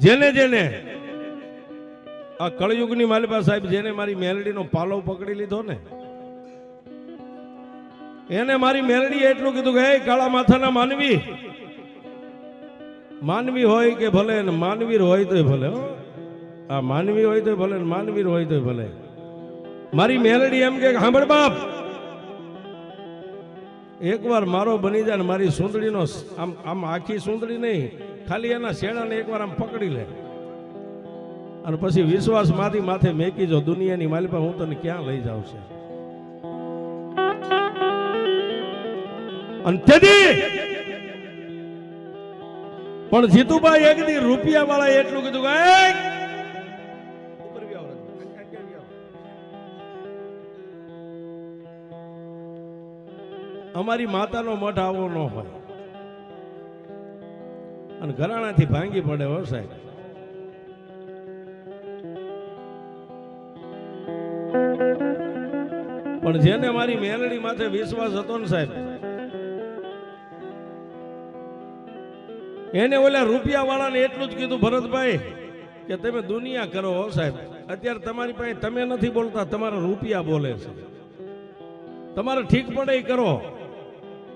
જેને જેને આ કળયુગની માલિપા સાહેબ જેને મારી મેલડીનો પાલો પકડી લીધો ને એને મારી મેલડી એટલું કીધું કે હે કાળા માથાના માનવી, માનવી હોય કે ભલે ને માનવીર હોય તોય ભલે, આ માનવી હોય તોય ભલે ને માનવીર હોય તોય ભલે. મારી મેલડી એમ કે સાંભળ બાપ, એકવાર મારો બની જાય ને મારી સુંદડીનો આમ આમ આખી સુંદડી નહીં, ખાલી એના શેણાને એકવાર આમ પકડી લે અને પછી વિશ્વાસ માંથી માથે મેકી જો દુનિયાની માલિપા હું તને ક્યાં લઈ જાઉં છે. અને તેથી પણ જીતુભાઈ એક દી રૂપિયા વાળા એટલું કીધું કે અમારી માતાનો મઠ આવો ન હોય અને ઘરાણાથી ભાંગી પડે હો સાહેબ. પણ જેને મારી મેલડી માથે વિશ્વાસ હતો ને સાહેબ, એને ઓલા રૂપિયા વાળાને એટલું જ કીધું ભરતભાઈ કે તમે દુનિયા કરો હો સાહેબ, અત્યારે તમારી પાસે તમે નથી બોલતા, તમારા રૂપિયા બોલે છે, તમારે ઠીક પડે એ કરો.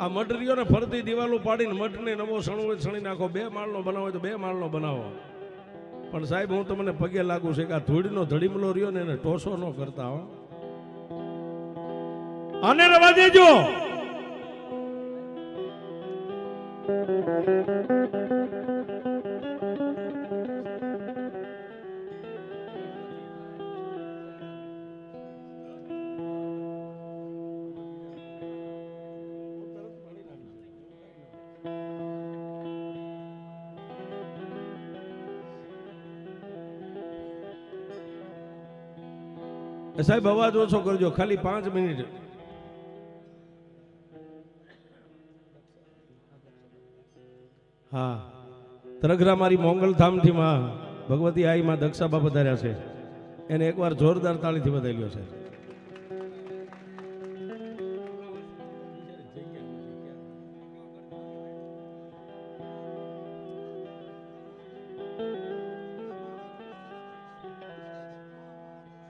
આ મટરીઓને ફરતી દિવાલો પાડીને મઠને નવો સણવો સણી નાખો, 2 માળનો બનાવો તો 2 માળનો બનાવો. પણ સાહેબ હું તમને પગે લાગુ છે કે આ ધૂળનો ધડીમલો રહ્યો ને એને ટોસો ન કરતા હો, આને રવા દેજો. સાહેબ અવાજ ઓછો કરજો, ખાલી 5 મિનિટ. હા, તરગરા મારી મોંગલધામથી માં ભગવતી આઈ માં દક્ષાબા પધાર્યા છે, એને એકવાર જોરદાર તાળીથી વધાવ્યો છે.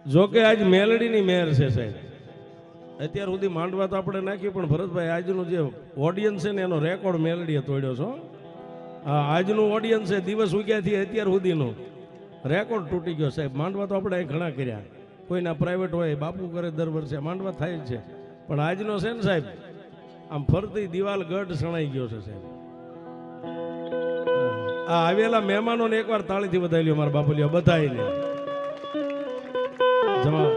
જો કે આજ મેલડીની મેર છે સાહેબ. અત્યાર સુધી માંડવા તો આપણે નાખ્યું, પણ ભરતભાઈ આજનું જે ઓડિયન્સ છે ને એનો રેકોર્ડ મેલડીએ તોડ્યો છો. હા, આજનું ઓડિયન્સ છે દિવસ ઉગ્યાથી અત્યાર સુધીનો રેકોર્ડ તૂટી ગયો સાહેબ. માંડવા તો આપણે ઘણા કર્યા, કોઈના પ્રાઇવેટ હોય, બાપુ કરે દર વર્ષે, માંડવા થાય જ છે. પણ આજનો છે ને સાહેબ, આમ ફરતી દિવાલ ગઢ સણાઈ ગયો છે સાહેબ. આ આવેલા મહેમાનોને એકવાર તાળીથી વધાવી લ્યો મારા બાપુલિયો, બધાઈને જમા.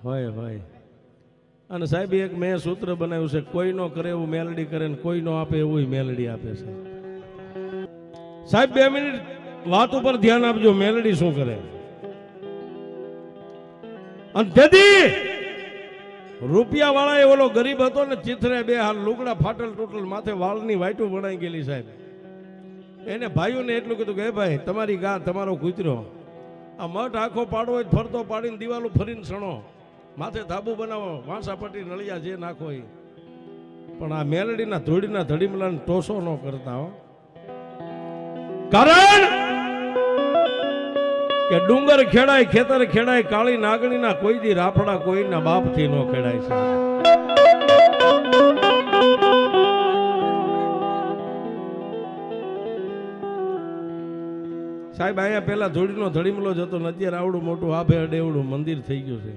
હોય હોય. અને સાહેબ એક મેં સૂત્ર બનાવ્યું છે, કોઈ નો કરે એવું મેલડી કરે ને કોઈ નો આપે એવું મેલડી આપે છે. સાહેબ 2 મિનિટ વાત ઉપર ધ્યાન આપજો, મેલડી શું કરે. અને તેથી રૂપિયા વાળા એ ઓલો ગરીબ હતો ને, ચિથરે 2 હાલ લુગડા ફાટલ તૂટલ, માથે વાળની વાઈટું બનાઈ ગયેલી સાહેબ. એને ભાઈઓને એટલું કીધું કે હે ભાઈ, તમારી ગા તમારો કૂતરો, આ મઠ આખો પાડવો હોય ફરતો પાડીને દિવાલો ફરીને સણો, માથે ધાબુ બનાવો, વાંસા પટ્ટી નળિયા જે નાખો એ. પણ આ મેલડીના ધૂળીના ધડીમલાને ટોસો ન કરતા હો. કારણ કે ડુંગર ખેડાય, ખેતર ખેડાય, કાળી નાગણીના કોઈ દી રાફડા કોઈના બાપથી ન ખેડાય છે. સાહેબ અહીંયા પેલા ધૂળીનો ધડીમલો જ હતો ને અત્યારે આવડું મોટું આભે અડેવડું મંદિર થઈ ગયું છે.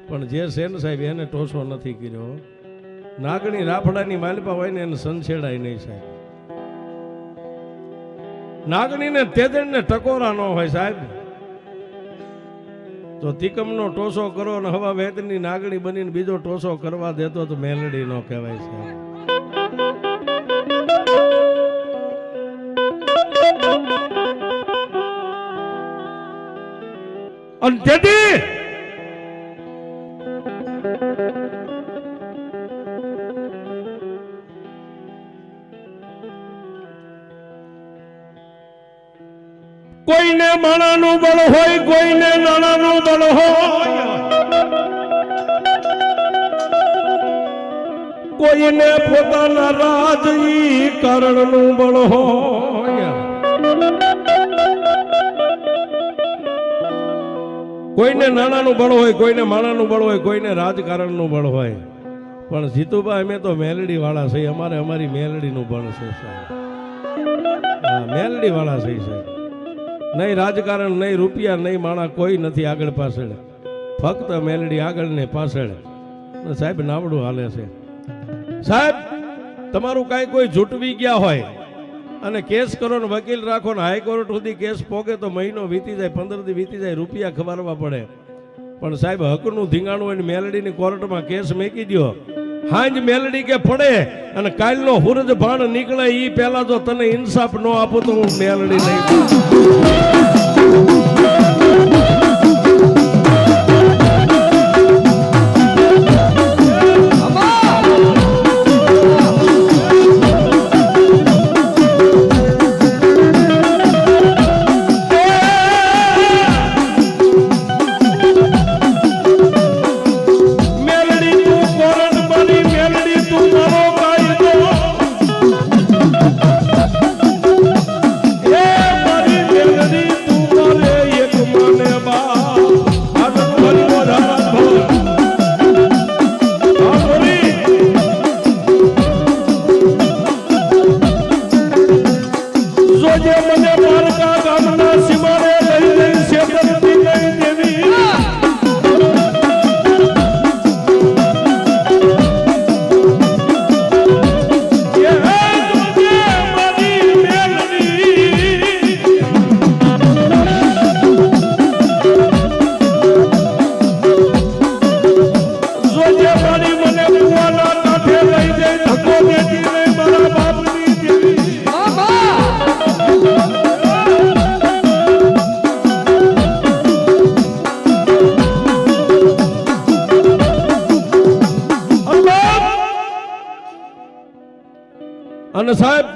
પણ જે છે ને સાહેબ એને ટોસો નથી કર્યો. નાગણી રાફડાની માલિપા હોય ને એને સંછેડાય નહીં સાહેબ. નાગણીને તેદણને ટકોરા ન હોય સાહેબ. તો તિકમનો ટોસો કરો ને હવા વેતની નાગણી બનીને બીજો ટોસો કરવા દેતો તો મેલડી નો કહેવાય સાહેબ. અને તેથી કોઈને માણાનું બળ હોય, કોઈને નાણાનું બળ હોય, કોઈને પોતાના રાજ ઈ રાજકારણનું બળ હોય, કોઈને નાણાનું બળ હોય, કોઈને માણાનું બળ હોય, કોઈને રાજકારણનું બળ હોય, પણ જીતુબા અમે તો મેલડી વાળા છે. અમારે અમારી મેલડીનું બળ છે સાહેબ. હા, મેલડી વાળા છે સાહેબ. નહીં રાજકારણ, નહીં રૂપિયા, નહીં માણા, કોઈ નથી આગળ પાછળ, ફક્ત મેલડી આગળ ને પાછળ. સાહેબ નાવડું હાલે છે સાહેબ. તમારું કાંઈ કોઈ જૂટવી ગયા હોય અને કેસ કરો ને વકીલ રાખો ને હાઈકોર્ટ સુધી કેસ પોગે તો મહિનો વીતી જાય, 15 દી વીતી જાય, રૂપિયા ખવારવા પડે. પણ સાહેબ હકનું ધીંગાણું હોય ને મેલડીની કોર્ટમાં કેસ મેકી દો, હાંજ મેલડી કે પડે અને કાલનો હુરજ ભાણ નીકળે ઈ પહેલા જો તને ઇન્સાફ ન આપું તો હું મેલડી નહીં. અને સાહેબ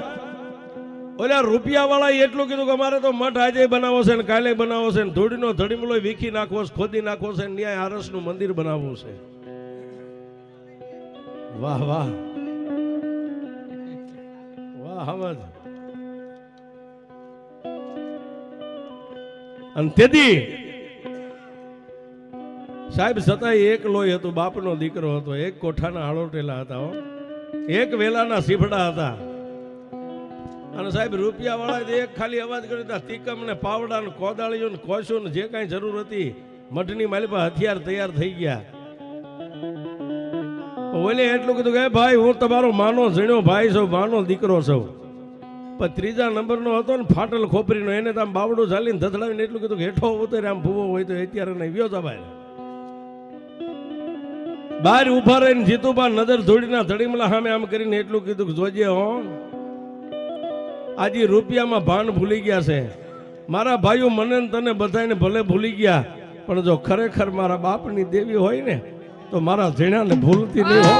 ઓલા રૂપિયા વાળા એટલું કીધું કે અમારે તો મઠ આજે બનાવો છે ને કાલે બનાવો છે ને ધૂળીનો ધડીમલો વીખી નાખવો છે, ખોદી નાખવો છે, ન્યાય આરસનું મંદિર બનાવવું છે. વાહ વાહ વાહ હમદ. અને તેથી સાહેબ છતાંય એક લોહી હતું, બાપનો દીકરો હતો, એક કોઠાના આળોટેલા હતા, એક વેલાના સીફડા હતા. અને સાહેબ રૂપિયા વાળા એક ખાલી અવાજ કર્યો હતા, તીકમ ને પાવડા ને કોદાળીઓ ને કોશો ને જે કાંઈ જરૂર હતી મઠની માલિપા હથિયાર તૈયાર થઈ ગયા. ઓલે એટલું કીધું કે ભાઈ હું તમારો માનો ઝીણ્યો ભાઈ છું, માનો દીકરો છું. પણ ત્રીજા નંબરનો હતો ને ફાટલ ખોપરીનો, એને તો આમ બાવડું ઝાલીને ધથડાવીને એટલું કીધું કે હેઠો ઉતરે આમ ભૂવો હોય તો અત્યારે નહીં વ્યો જવાય. બહાર ઉભા રહીને જીતુબા નજર ધોડીના ધડીમલા સામે આમ કરીને એટલું કીધું કે જોજે હો, આજે રૂપિયામાં ભાન ભૂલી ગયા છે મારા ભાઈઓ, મને તને બધાને ભલે ભૂલી ગયા, પણ જો ખરેખર મારા બાપની દેવી હોય ને તો મારા ઝીણાને ભૂલતી નહીં હો.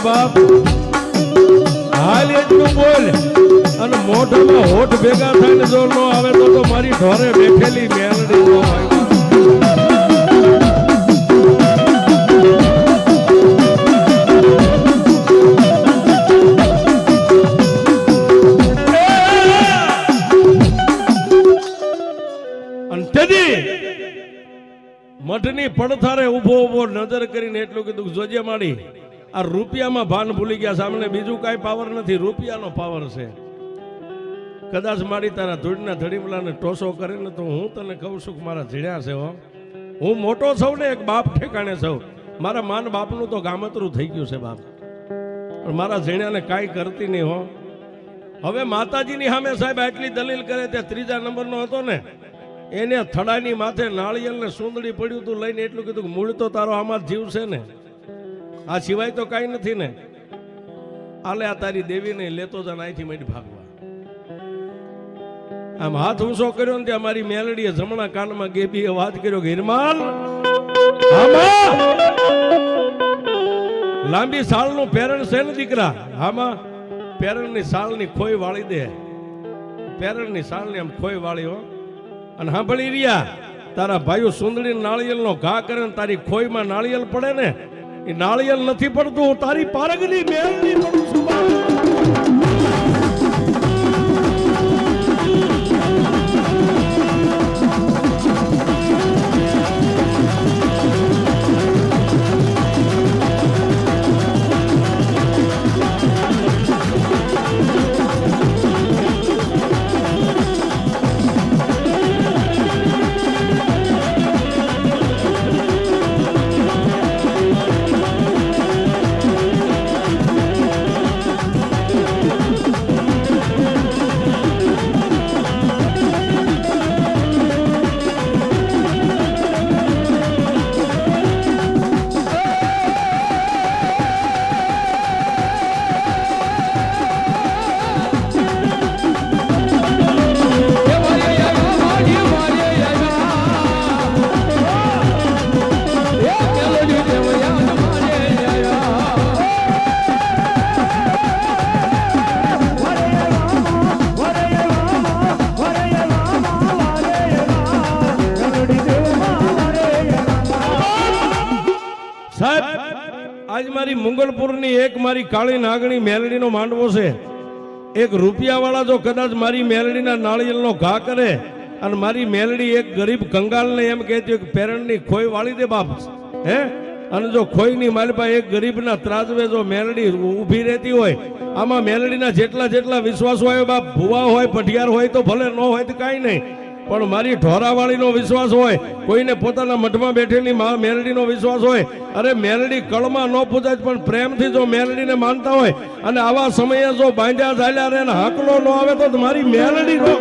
બાપ હાલ એટલું બોલ અને મોઢામાં હોઠ ભેગા થઈને જો ન આવે તો મારી ઢોરે બેઠેલી મેલડી નો હોય. અને તેથી મઠની પડથારે ઉભો ઉભો નજર કરીને એટલું કીધું જોજે માડી, આ રૂપિયામાં ભાન ભૂલી ગયા, સામે બીજું કાંઈ પાવર નથી, રૂપિયાનો પાવર છે. કદાચ મારી તારા ધૂળના ધડીમલાને ટોસો કરે ને તો હું તને કહું છું કે મારા ઝીણ્યા છે હો, હું મોટો છું ને એક બાપ ઠેકાણે છું, મારા માન બાપનું તો ગામતરું થઈ ગયું છે બાપ, પણ મારા ઝીણ્યાને કાંઈ કરતી નહીં હો. હવે માતાજીની સામે સાહેબ આટલી દલીલ કરે, ત્યાં ત્રીજા નંબરનો હતો ને એને થડાની માથે નાળિયેર ને સુંદડી પડ્યું તું લઈને એટલું કીધું કે મૂળ તો તારો આમાં જીવ છે ને, આ સિવાય તો કાંઈ નથી ને, આલે આ તારી દેવીને લેતો જાને અહીંથી માંડી ભાગવા. આમ હાથ ઊંચો કર્યો ને ત્યાં મારી મેલડીએ જમણા કાનમાં ગેબીએ વાત કર્યો કે હિરમાલ આમાં લાંબી સાળનું પેરણ છે ને દીકરા, આમાં પેરણની સાળની ખોઈ વાળી દે, પેરણની સાળની આમ ખોઈ વાળી હો. અને સાંભળી રહ્યા તારા ભાઈઓ સુંદડી નાળિયેરનો ઘા કરે ને તારી ખોઈમાં નાળિયેર પડે ને, એ નાળિયેર નથી પડતું, હું તારી પારગની મેલડી પડું છું. આજ મારી મંગલપુરની એક મારી કાળી નાગણી મેલડીનો માંડવો છે. એક રૂપિયાવાળા જો કદાચ મારી મેલડીના નાળિયેરનો ઘા કરે અને મારી મેલડી એક ગરીબ કંગાલને એમ કહેતી હોય કે પેરણની ખોઈ વાળી દે બાપ, હે, અને જો ખોઈની માલપા એક ગરીબના ત્રાજવે જો મેલડી ઊભી રહેતી હોય, આમાં મેલડીના જેટલા વિશ્વાસ હોય બાપ, ભુવા હોય પઢિયાર હોય તો ભલે ન હોય તો કાંઈ નહીં, પણ મારી ઢોરાવાળીનો વિશ્વાસ હોય, કોઈને પોતાના મઠમાં બેઠેલી મેલડીનો વિશ્વાસ હોય. અરે મેલડી કળમાં ન પૂજાય પણ પ્રેમથી જો મેલડીને માનતા હોય અને આવા સમયે જો બાંધ્યા ચાલ્યા રહે ને હાકલો ન આવે તો મારી મેલડી નો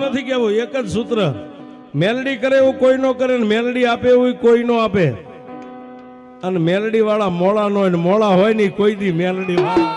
નથી કેવું, એક જ સૂત્ર, મેલડી કરે એવું કોઈ નો કરે ને મેલડી આપે એવું કોઈ નો આપે. અને મેલડી વાળા મોળા નો હોય, મોળા હોય ને કોઈ દી મેલડી વાળા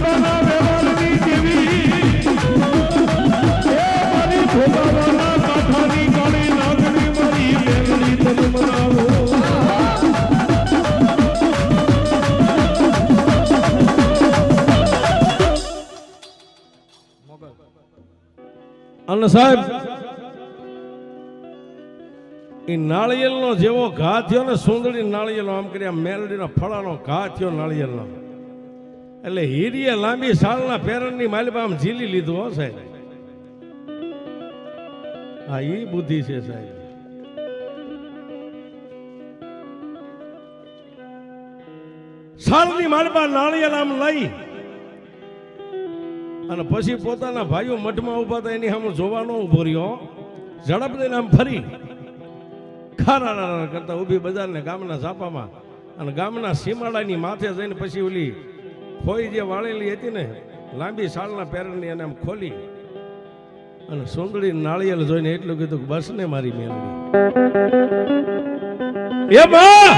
ભોગાના વેવાળની દેવી એ મારી ભોગાવાના કાંઠાની કાળી નાગણી મારી મેલડી તન મનાવો અને સાહેબ એ નાળિયેરનો જેવો ઘા થયો ને સુંદરી નાળિયેરનો આમ કરી મેલડીનો ફળાનો ઘા થયો નાળિયેરનો એટલે હીરીએ લાંબી સાલના પેરણની માલિપા આમ ઝીલી લીધું હો સાહેબ હા ઈ બુદ્ધિ છે સાહેબ સાલની માલિપા નાળિયેર આમ લઈ અને પછી પોતાના ભાઈઓ મઠમાં ઉભા હતા એની સામે જોવાનો ઉભો રહ્યો ઝડપ દઈને આમ ફરી ખારા કરતા ઊભી બજારને ગામના ઝાપામાં અને ગામના સીમાડાની માથે જઈને પછી ઓલી ખોઈ જે વાળેલી હતી ને લાંબી સાલના પેરણની એને આમ ખોલી અને સુંદરી નાળિયેર જોઈને એટલું કીધું કે બસ ને મારી મેલડી એ બા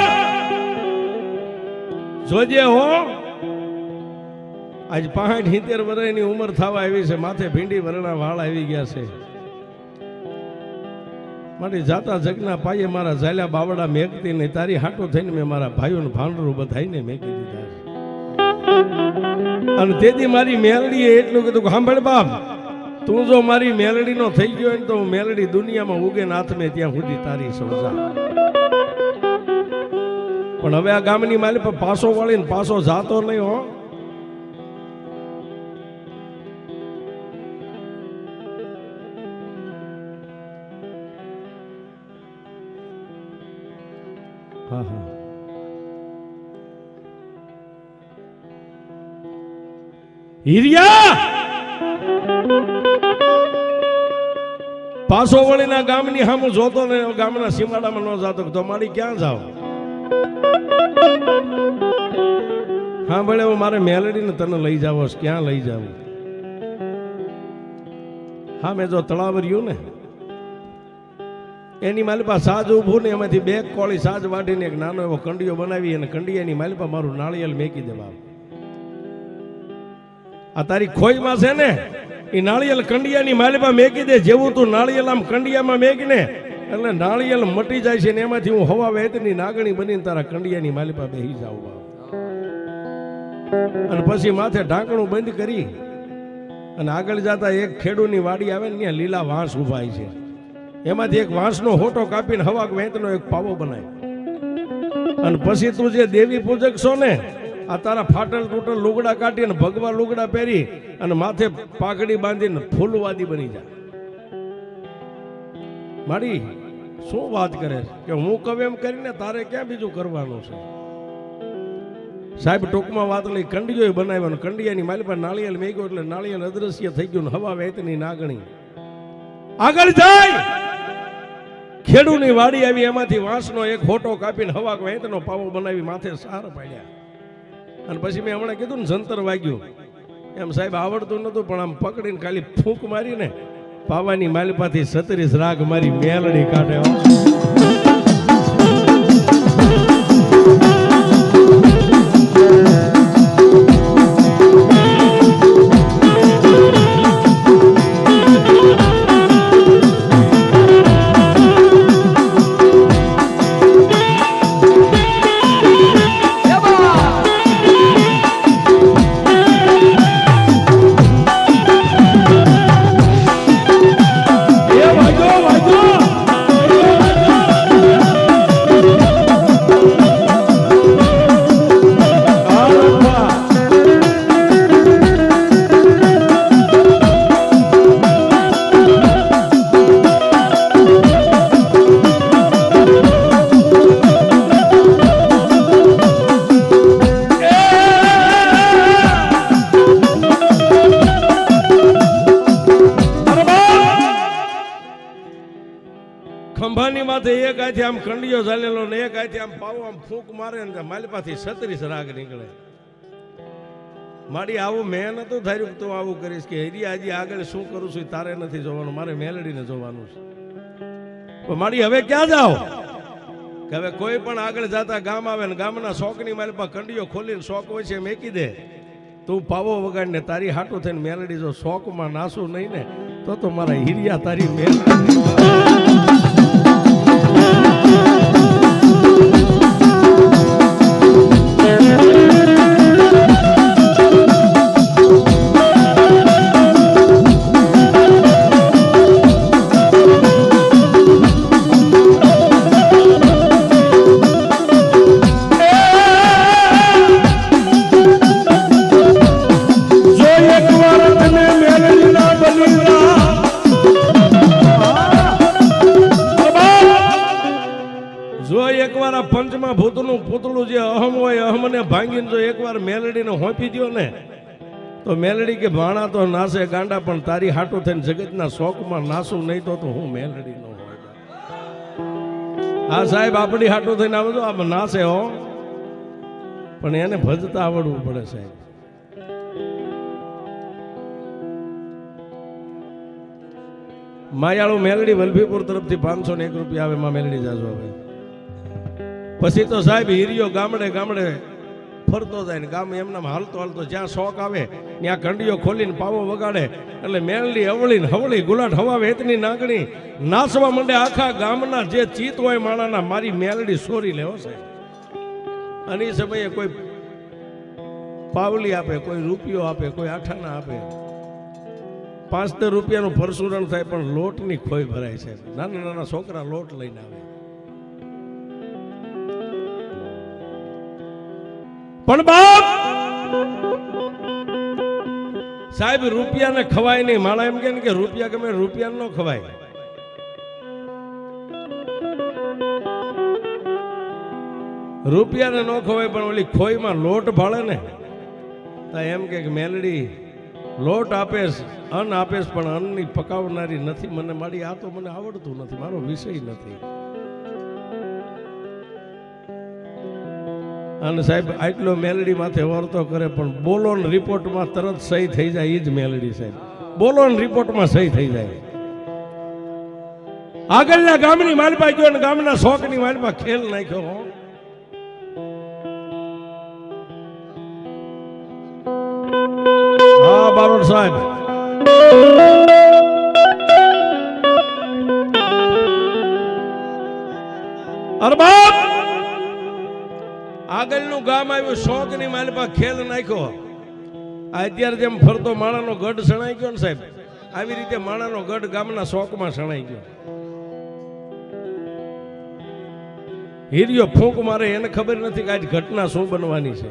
જોજે હો આજ 65 વર્ષની ઉંમર થવા આવી છે માથે ભીંડી વરણા વાળ આવી ગયા છે મારી જાતા જગના પાયે મારા ઝાલ્યા બાવડા મેકતી નહીં તારી હાટો થઈને મેં મારા ભાઈઓને ભાંડરું બધાઈને મેકી દીધા અને તેથી મારી મેલડીએ એટલું કીધું કે સાંભળ બાપ તું જો મારી મેલડીનો થઈ ગયો ને તો હું મેલડી દુનિયામાં ઉગે નાથ મેં ત્યાં સુધી તારી સમજા પણ હવે આ ગામની માલી પર પાસો વાળીને પાસો જાતો નહીં હો હા હા હિરિયા પાસો વળીના ગામની સામું જોતો ને ગામના સીમાડામાં ન જાતો તો મારી ક્યાં જાવ હા ભલે હું મારે મેલડીને તને લઈ જાવ ક્યાં લઈ જાવ હા મેં જો તળાવ રહ્યું ને એની માલિપા સાજ ઉભું ને એમાંથી બે કોળી સાજ વાટીને એક નાનો એવો કંડિયો બનાવી અને કંડિયાની માલિપા મારું નાળિયેર મેકી દેવા આ તારી ખોઈમાં છે ને એ નાળિયેર કંડિયાની માલિપા મેકી દે જેવું તું નાળિયેર આમ કંડિયામાં મેકીને એટલે નાળિયેર મટી જાય છે ને એમાંથી હું હવા વેતની નાગણી બનીને તારા કંડિયાની માલિપા બેહી જાઉં અને પછી માથે ઢાંકણું બંધ કરી અને આગળ જતા એક ખેડૂની વાડી આવે ને ત્યાં લીલા વાંસ ઉભાય છે એમાંથી એક વાંસનો હોટો કાપીને હવા વેતનો એક પાવો બનાય અને પછી તું જે દેવી પૂજક છો ને આ તારા ફાટલ તૂટલ લુગડા કાઢીને ભગવા લુગડા પહેરી અને માથે પાઘડી બાંધીને ફૂલવાદી બની જાય મારી શું વાત કરે કે હું કહું એમ કરીને તારે ક્યાં બીજું કરવાનું છે સાહેબ ટૂંકમાં વાત લઈ કંડિયો બનાવ્યો કંડિયાની માલી પર નાળિયેર મેગ્યો એટલે નાળિયેર અદ્રશ્ય થઈ ગયું હવા વેતની નાગણી આગળ જાય ખેડૂની વાડી આવી એમાંથી વાંસનો એક હોટો કાપીને હવા વેતનો પાવો બનાવી માથે સાર પાડ્યા અને પછી મેં હમણાં કીધું ને જંતર વાગ્યું એમ સાહેબ આવડતું નતું પણ આમ પકડીને ખાલી ફૂંક મારીને પાવાની માલિપાથી 36 રાગ મારી મેલડી કાઢે ખંભાની માથે એક આથી આમ કંડિયો ચાલેલો ને એક આથી આમ પાવો આમ ફૂંક મારે ને માલિપાથી 36 રાગ નીકળે મારી આવું મેં નતું ધાર્યું તું આવું કરીશ કે હજી આજે આગળ શું કરું છું તારે નથી જોવાનું મારે મેલડીને જોવાનું છે પણ મારી હવે ક્યાં જાઓ કે હવે કોઈ પણ આગળ જતા ગામ આવે ને ગામના શોકની માલિપા કંડિયો ખોલીને શોક હોય છે મેકી દે તું પાવો વગાડીને તારી હાટું થઈને મેલડી જો શોખમાં નાસું નહીં ને તો મારા હીરિયા તારી મેલડી પંચમા ભૂતનું પૂતળું જે અહમ હોય અહમને ભાંગીને જો એકવાર મેલડીને હોંપી દો ને તો મેલડી કે ભાણા તો નાસે ગાંડા પણ તારી હાટું થઈને જગતના શોખમાં નાસું નહીં તો હું મેલડી નો હોય. હા સાહેબ આપણી હાટું થઈને આવજો આ નાસે હો પણ એને ભજતા આવડવું પડે સાહેબ. માયાળુ મેલડી વલભીપુર તરફથી 501 રૂપિયા આવે માં મેલડી જાજો હવે. પછી તો સાહેબ હીરિયો ગામડે ગામડે ફરતો જાય ને ગામ એમના હાલતો હાલતો જ્યાં શોખ આવે ત્યાં કંડીઓ ખોલીને પાવો વગાડે એટલે મેલડી અવળીને હવળી ગુલાટ હવાવે એતની નાગણી નાચવા માંડે. આખા ગામના જે ચિત હોય માણાના મારી મેલડી સોરી લેવો સાહેબ. અને એ સમયે કોઈ પાવલી આપે, કોઈ રૂપિયો આપે, કોઈ આઠાના આપે. 5-10 રૂપિયાનું પરસુરણ થાય પણ લોટની ખોઈ ભરાય છે. નાના નાના છોકરા લોટ લઈને આવે. પણ બાપ સાહેબ રૂપિયાને ખવાય નહીં. માણા એમ કે રૂપિયા ગમે રૂપિયા ન ખવાય. રૂપિયાને ન ખવાય પણ ઓલી ખોઈમાં લોટ ભાળે ને તો એમ કે મેલડી લોટ આપેશ, અન્ન આપેશ પણ અન્નની પકાવનારી નથી. મને મારી આ તો મને આવડતું નથી, મારો વિષય નથી. અને સાહેબ આટલો મેલડી માથે વર્તો કરે પણ બોલો ને રિપોર્ટમાં તરત સહી થઈ જાય. એ જ મેલડી સાહેબ બોલો ને રિપોર્ટમાં સહી થઈ જાય. આગળના ગામની માલપા ગયો ને ગામના શોખની માલપા ખેલ નાખ્યો. હા બારોટ સાહેબ અરે બાપ આગળનું ગામ આવ્યું, શોખની માલપા ખેલ નાખ્યો. અત્યારે જેમ ફરતો માણાનો ગઢ સણાઈ ગયો ને સાહેબ આવી રીતે માણાનો ગઢ ગામના શોખમાં સણાઈ ગયો. હીરિયો ફૂંક મારે એને ખબર નથી કે આજ ઘટના શું બનવાની છે.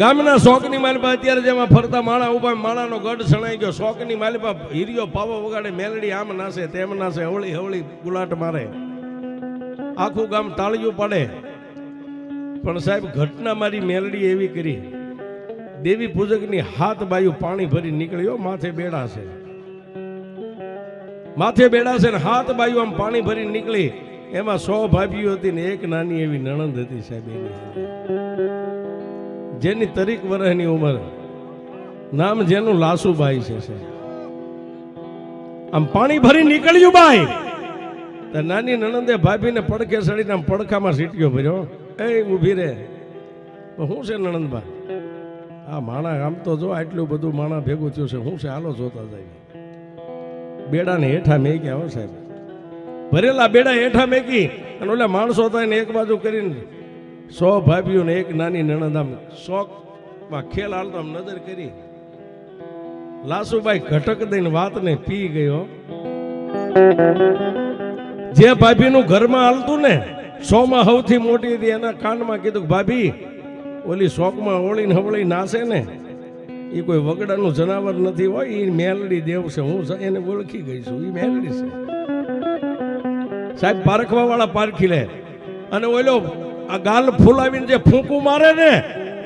ગામના શોખની માલપા અત્યારે જેમાં ફરતા માણા ઉભા, માણાનો ગઢ સણાઈ ગયો. શોખની માલપા હીરિયો પાવો વગાડે, મેલડી આમ નાસે તેમ નાસે, હવળી હવળી ગુલાટ મારે, આખું ગામ તાળીયું પાડે. પણ સાહેબ ઘટના મારી મેલડી એવી કરી, દેવી પૂજકની હાથ બાયું પાણી ભરી નીકળ્યો. માથે બેડા છે, માથે બેડા છે ને હાથ બાયું આમ પાણી ભરી નીકળી. એમાં 100 ભાભીઓ હતી ને એક નાની એવી નણંદ હતી સાહેબ એની, જેની 30 વર્ષની ઉંમર, નામ જેનું લાસુબાઈ છે. આમ પાણી ભરી નીકળ્યું બાઈ તો નાની નણંદે ભાભીને પડખે સડીને આમ પડખામાં સીટીઓ ભર્યો. એ ઊભી રે, શું છે નણંદબા? આ માણા આમ તો જો આટલું બધું માણા ભેગું થયું છે, શું છે હાલો જોતા જાય. બેડાને હેઠા મેકી આવો સાહેબ, ભરેલા બેડા હેઠા મેકી અને ઓલા માણસો થાય ને એક બાજુ કરીને 100 ભાભીઓ ને એક નાની નણંદ આમ શોખમાં ખેલ હાલતો આમ નજર કરી. લાસુબાઈ ઘટક દઈને વાતને પી ગયો. જે ભાભીનું ઘરમાં હાલતું ને 100માં સૌથી મોટી હતી, એના કાનમાં કીધું કે ભાભી ઓલી શોખમાં ઓળીને હવળી નાસે ને એ કોઈ વગડાનું જનાવર નથી હોય, એ મેલડી દેવ છે. હું એને ઓળખી ગઈ છું, એ મેલડી છે સાહેબ. પારખવા વાળા પારખી લે. અને ઓલો આ ગાલ ફૂલાવીને જે ફૂંકું મારે ને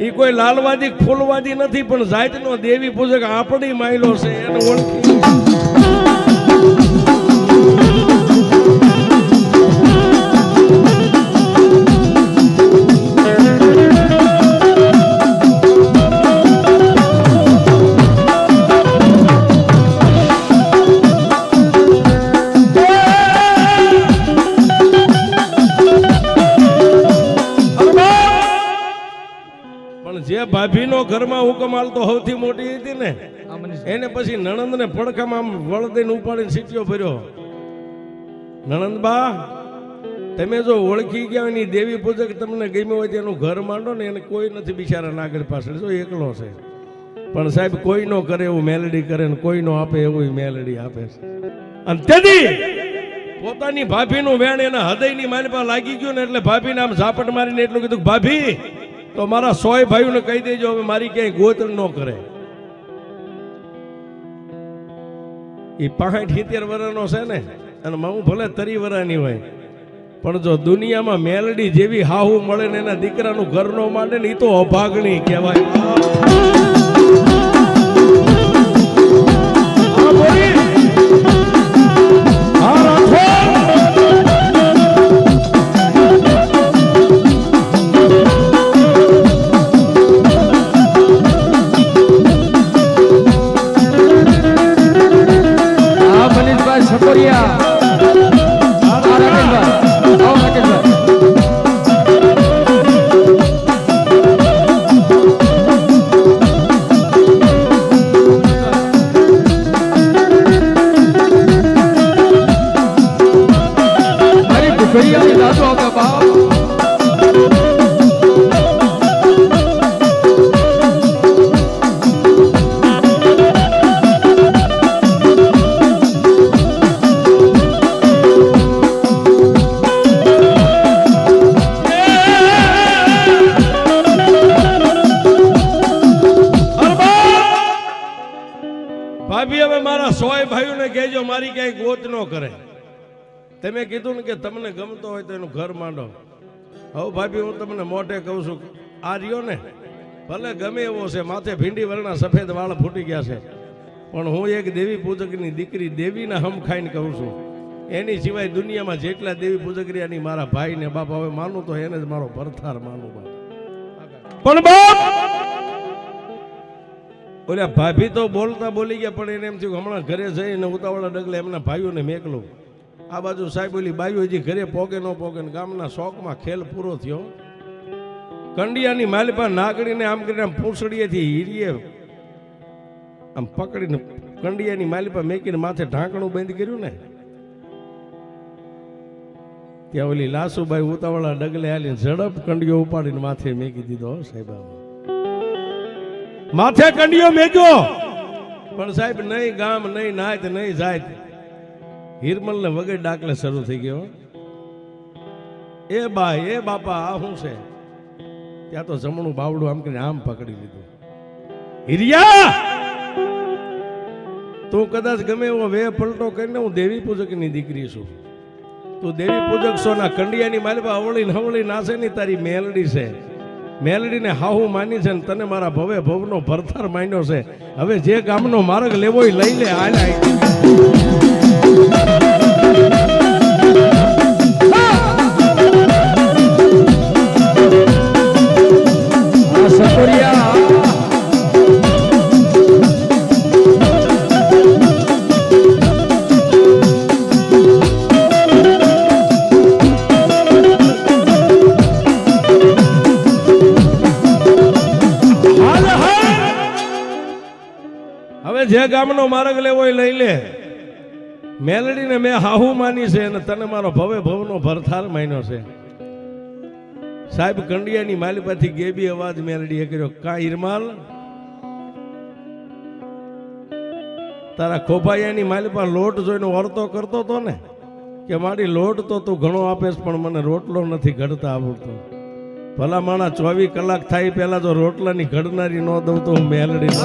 એ કોઈ લાલવાદી ફૂલવાદી નથી, પણ જાતનો દેવી પૂજક આપણી માયલો છે, એને ઓળખી. જે ભાભીનો ઘરમાં હુકમ હાલતો સૌથી મોટી હતી ને એને પછી નણંદને પડખામાં આમ વળ દઈને ઉપાડીને સીટીઓ ભર્યો. નણંદબા તમે જો ઓળખી ગયા હોય ને દેવી પૂજક તમને ગમ્યું હોય તેનું ઘર માંડો ને એને કોઈ નથી બિચારા નાગર પાછળ જો એકલો છે. પણ સાહેબ કોઈ નો કરે એવું મેલડી કરે ને કોઈ નો આપે એવું મેલડી આપે છે. અને તેથી પોતાની ભાભીનું વેણ એના હૃદયની માલિપા લાગી ગયું ને એટલે ભાભીને આમ ઝાપટ મારીને એટલું કીધું ભાભી તો મારા 100 ભાઈઓને કહી દેજો હવે મારી ક્યાંય ગોતણ ન કરે. એ 65-70 વર્ષનો છે ને અને હું ભલે 30 વર્ષની હોય પણ જો દુનિયામાં મેલડી જેવી હાહુ મળે ને એના દીકરાનું ઘર નો માંડે ને એ તો અભાગણી કહેવાય. ભાભી હવે મારા 100 ભાઈઓને કહેજો મારી ક્યાંય ગોત ન કરે. તમે કીધું ને કે તમને ગમતો હોય તો એનું ઘર માંડો. હવે ભાભી હું તમને મોઢે કહું છું આ રહ્યો ને ભલે ગમે એવો છે માથે ભીંડી વર્ણા સફેદ વાળ ફૂટી ગયા છે પણ હું એક દેવી પૂજકની દીકરી દેવીના હમ ખાઈને કહું છું એની સિવાય દુનિયામાં જેટલા દેવી પૂજક રહ્યા ની મારા ભાઈ ને બાપ હવે માનું તો એને જ મારો ભરથાર માનું. પણ બાપ ઓલા ભાભી તો બોલતા બોલી ગયા પણ એને એમ થયું હમણાં ઘરે જઈને ઉતાવળા ડગલે એમના ભાઈઓને મેકલું. આ બાજુ સાહેબ ઓલી બાઈઓ હજી ઘરે પોગે ન પોગે ગામના શોખમાં ખેલ પૂરો થયો. કંડિયાની માલિપા નાગડીને આમ કરીને આમ પૂંછડીએથી હીરીએ આમ પકડીને કંડિયાની માલિપા મેકીને માથે ઢાંકણું બંધ કર્યું ને ત્યાં ઓલી લાસુબાઈ ઉતાવળા ડગલે હાલીને ઝડપ કંડિયો ઉપાડીને માથે મેકી દીધો. સાહેબ માથે કંડિયો મેક્યો પણ સાહેબ નહીં ગામ નહીં નાયત નહીં જાયત હિરમલ ને વગર ડાકલે શરૂ થઈ ગયો. એ બાઈ એ બાપા આ શું છે? ત્યાં તો જમણું બાવડું આમ કરીને આમ પકડી લીધું. હિરિયા તું કદાચ ગમે એવો વે પલટો કરીને હું દેવી પૂજકની દીકરી છું. તું દેવી પૂજક છો ના કંડિયાની માલિપા હવળી હવળી નાશે ની તારી મેલડી છે. મેલડીને હાહુ માની છે ને તને મારા ભવે ભવનો ભરથાર માન્યો છે. હવે જે ગામનો માર્ગ લેવો એ લઈ લે. હાલ જે ગામનો માર્ગ લેવો એ લઈ લે. મેલડીને મેં હાહુ માની છે અને તને મારો ભવે ભવનો ભરથાર માન્યો છે. સાહેબ કંડિયાની માલિપાથી ગેબી અવાજ મેલડીએ કર્યો કા ઈરમાલ તારા ખોભાયાની માલિપા લોટ જોઈને વર્તો કરતો તો ને કે મારી લોટ તો તું ઘણો આપેશ પણ મને રોટલો નથી ઘડતા આવડતો. ભલા માણા 24 કલાક થાય પહેલા જો રોટલાની ઘડનારી ન દઉં તો હું મેલડી ન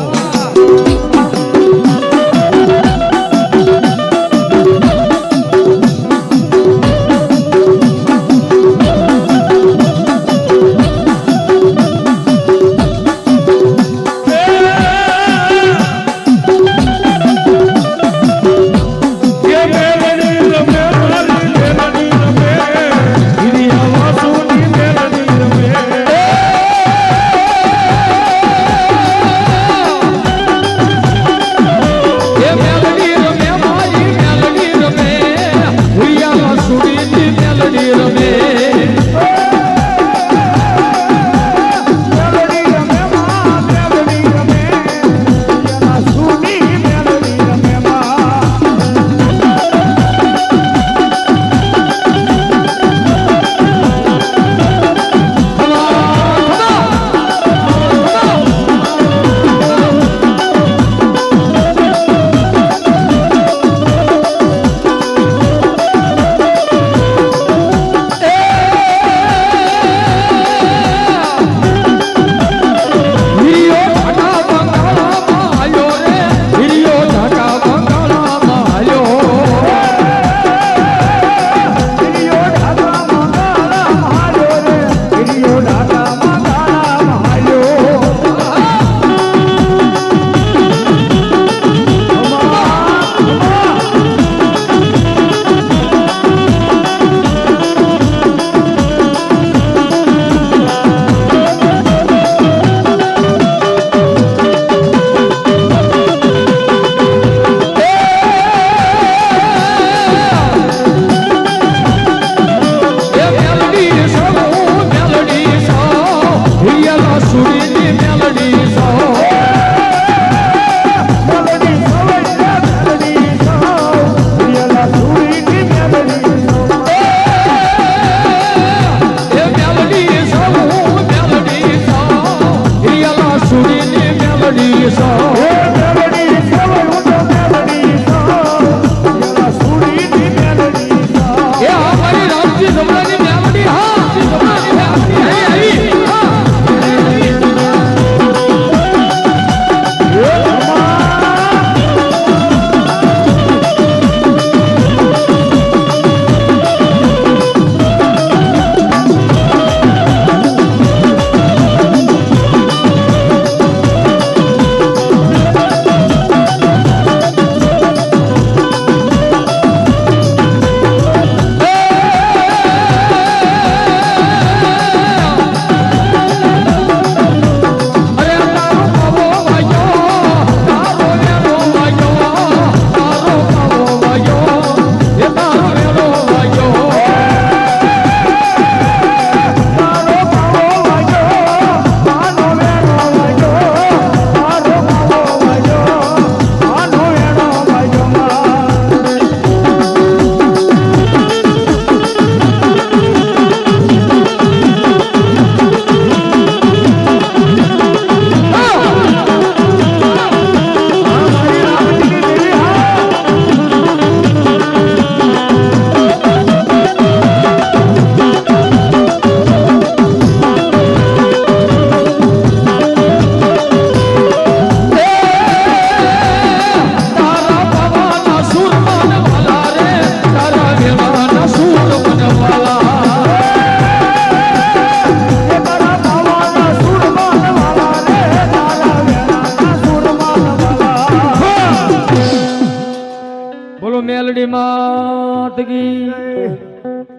જય